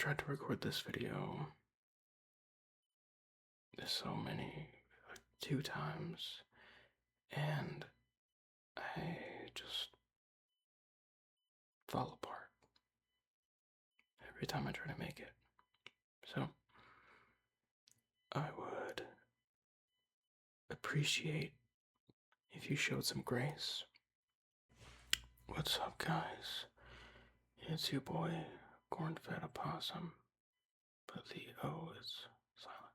tried to record this video like 2 times, and I just fall apart every time I try to make it. So I would appreciate if you showed some grace. What's up, guys? It's your boy, Corn-Fed Opossum, but the O is silent.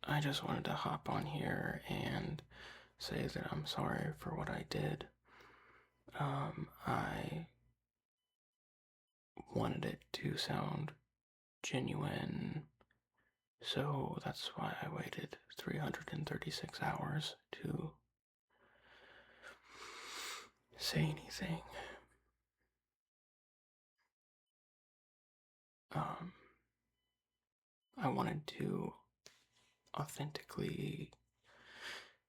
I just wanted to hop on here and say that I'm sorry for what I did. I wanted it to sound genuine, so that's why I waited 336 hours to say anything. I wanted to authentically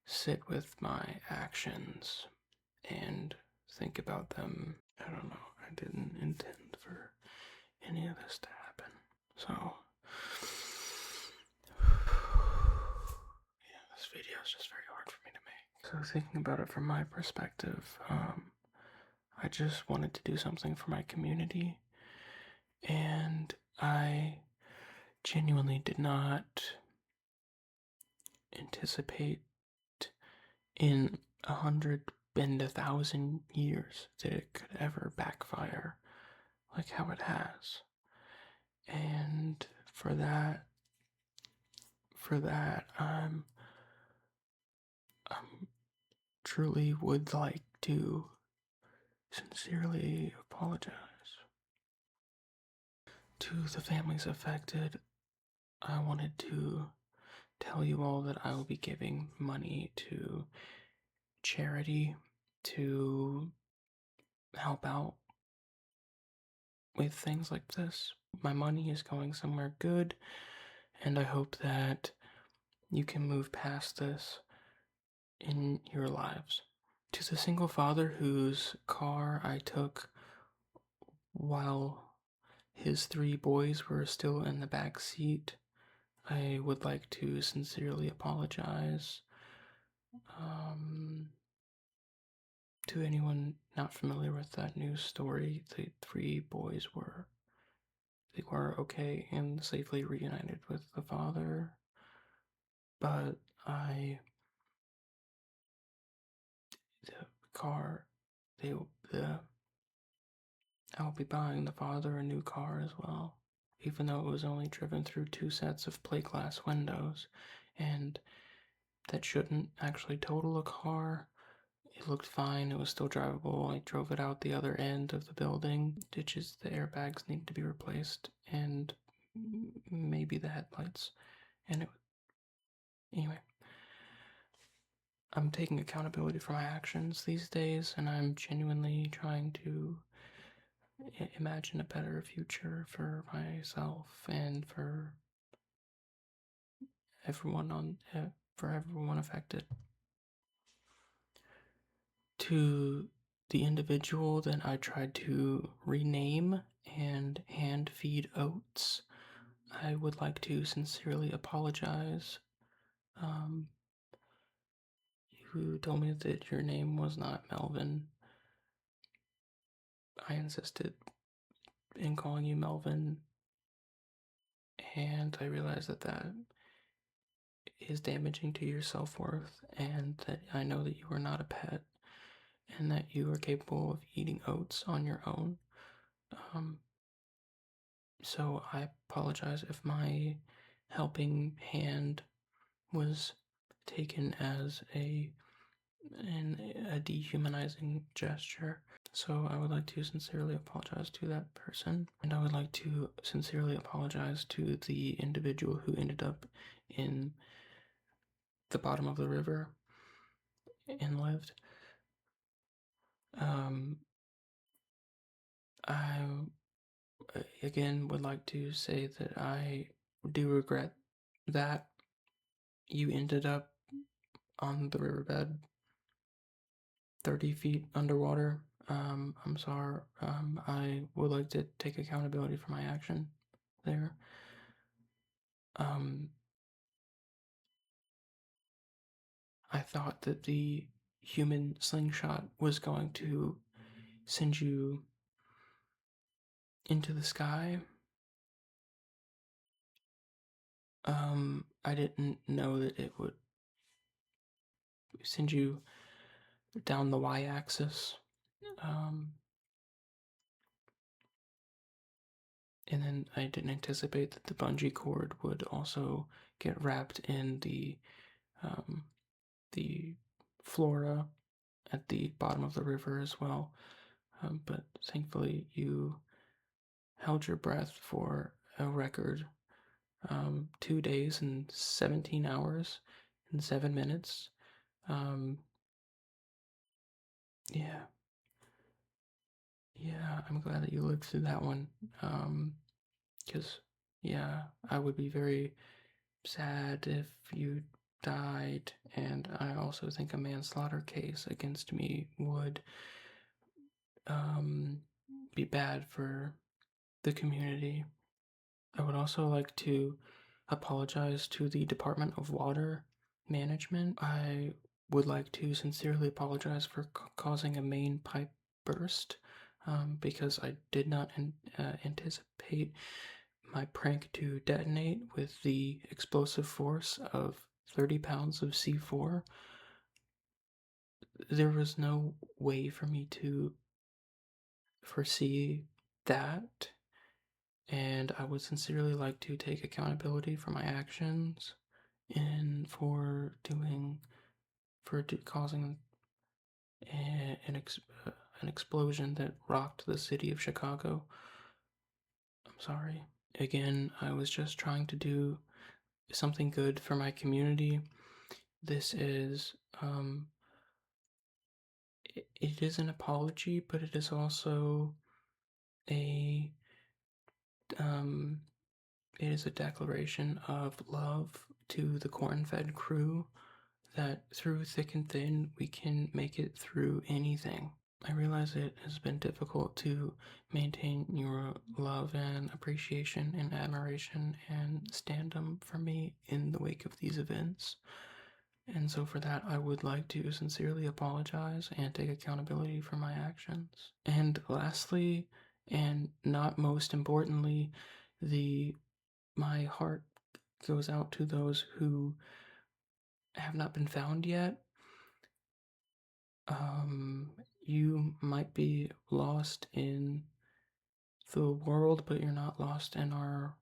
sit with my actions and think about them. I don't know, I didn't intend for any of this to happen. So, yeah, this video is just very hard for me to make. So thinking about it from my perspective, I just wanted to do something for my community, and I genuinely did not anticipate in 100 and 1,000 years that it could ever backfire like how it has. And for that, I'm truly would like to sincerely apologize to the families affected. I wanted to tell you all that I will be giving money to charity to help out with things like this. My money is going somewhere good, and I hope that you can move past this in your lives. To the single father whose car I took while his 3 boys were still in the back seat, I would like to sincerely apologize. To anyone not familiar with that news story, the 3 boys were okay and safely reunited with the father, but the car, I'll be buying the father a new car as well, even though it was only driven through 2 sets of plate glass windows, and that shouldn't actually total a car. It looked fine, it was still drivable. I drove it out the other end of the building. Ditches, the airbags need to be replaced, and maybe the headlights. Anyway, I'm taking accountability for my actions these days, and I'm genuinely trying to imagine a better future for myself and for everyone affected. To the individual that I tried to rename and hand feed oats, I would like to sincerely apologize. You told me that your name was not Melvin. I insisted in calling you Melvin, and I realized that is damaging to your self-worth, and that I know that you are not a pet, and that you are capable of eating oats on your own. So I apologize if my helping hand was taken as a dehumanizing gesture. So I would like to sincerely apologize to that person, and I would like to sincerely apologize to the individual who ended up in the bottom of the river and lived. I again would like to say that I do regret that you ended up on the riverbed 30 feet underwater. I'm sorry. I would like to take accountability for my action. there. Um, I thought that the human slingshot was going to send you into the sky. I didn't know that it would send you down the y-axis. Um, and then I didn't anticipate that the bungee cord would also get wrapped in um, the flora at the bottom of the river as well. But thankfully, you held your breath for a record 2 days and 17 hours and 7 minutes. Um, yeah, yeah, I'm glad that you lived through that one. Because, yeah, I would be very sad if you died, and I also think a manslaughter case against me would um, be bad for the community. I would also like to apologize to the Department of Water Management. I would like to sincerely apologize for causing a main pipe burst because I did not anticipate my prank to detonate with the explosive force of 30 pounds of C4. There was no way for me to foresee that, and I would sincerely like to take accountability for my actions and causing an explosion that rocked the city of Chicago. I'm sorry. Again, I was just trying to do something good for my community. This is it is an apology, but it is also a um it is a declaration of love to the corn-fed crew that through thick and thin we can make it through anything. I realize it has been difficult to maintain your love and appreciation and admiration and stand-up for me in the wake of these events. And so, for that, I would like to sincerely apologize and take accountability for my actions. And lastly, and not most importantly, the my heart goes out to those who have not been found yet. You might be lost in the world, but you're not lost in our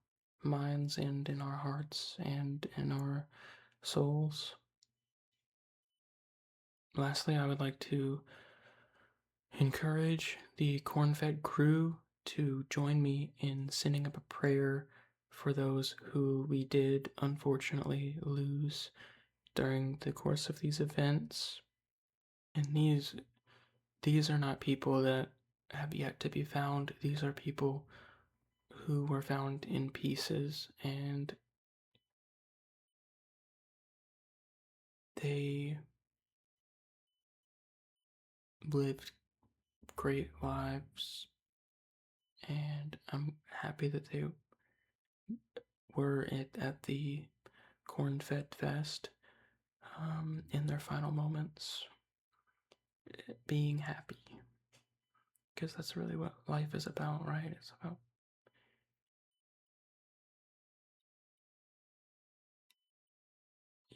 minds and in our hearts and in our souls. Lastly, I would like to encourage the corn-fed crew to join me in sending up a prayer for those who we did unfortunately lose during the course of these events. And these are not people that have yet to be found. These are people who were found in pieces, and they lived great lives, and I'm happy that they were at the Corn Fed Fest in their final moments, being happy. Because that's really what life is about, right? It's about,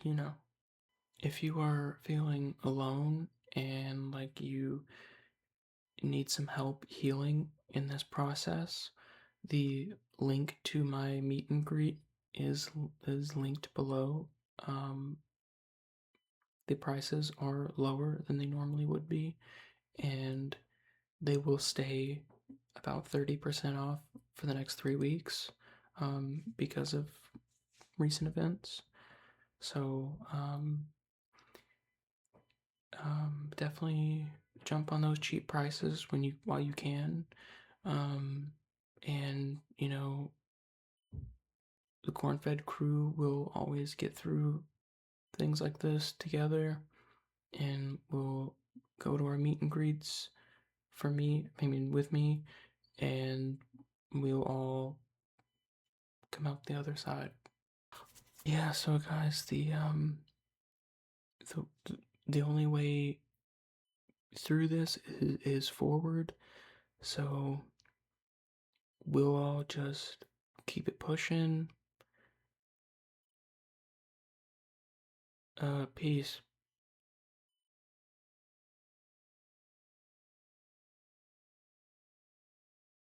you know, if you are feeling alone and like you need some help healing in this process, the link to my meet and greet is linked below. Um, the prices are lower than they normally would be, and they will stay about 30% off for the next 3 weeks because of recent events. So definitely jump on those cheap prices while you can. And the corn-fed crew will always get through things like this together, and we'll go to our meet and greets with me, and we'll all come out the other side. Yeah, so guys, the the only way through this is forward. So we'll all just keep it pushing. Peace.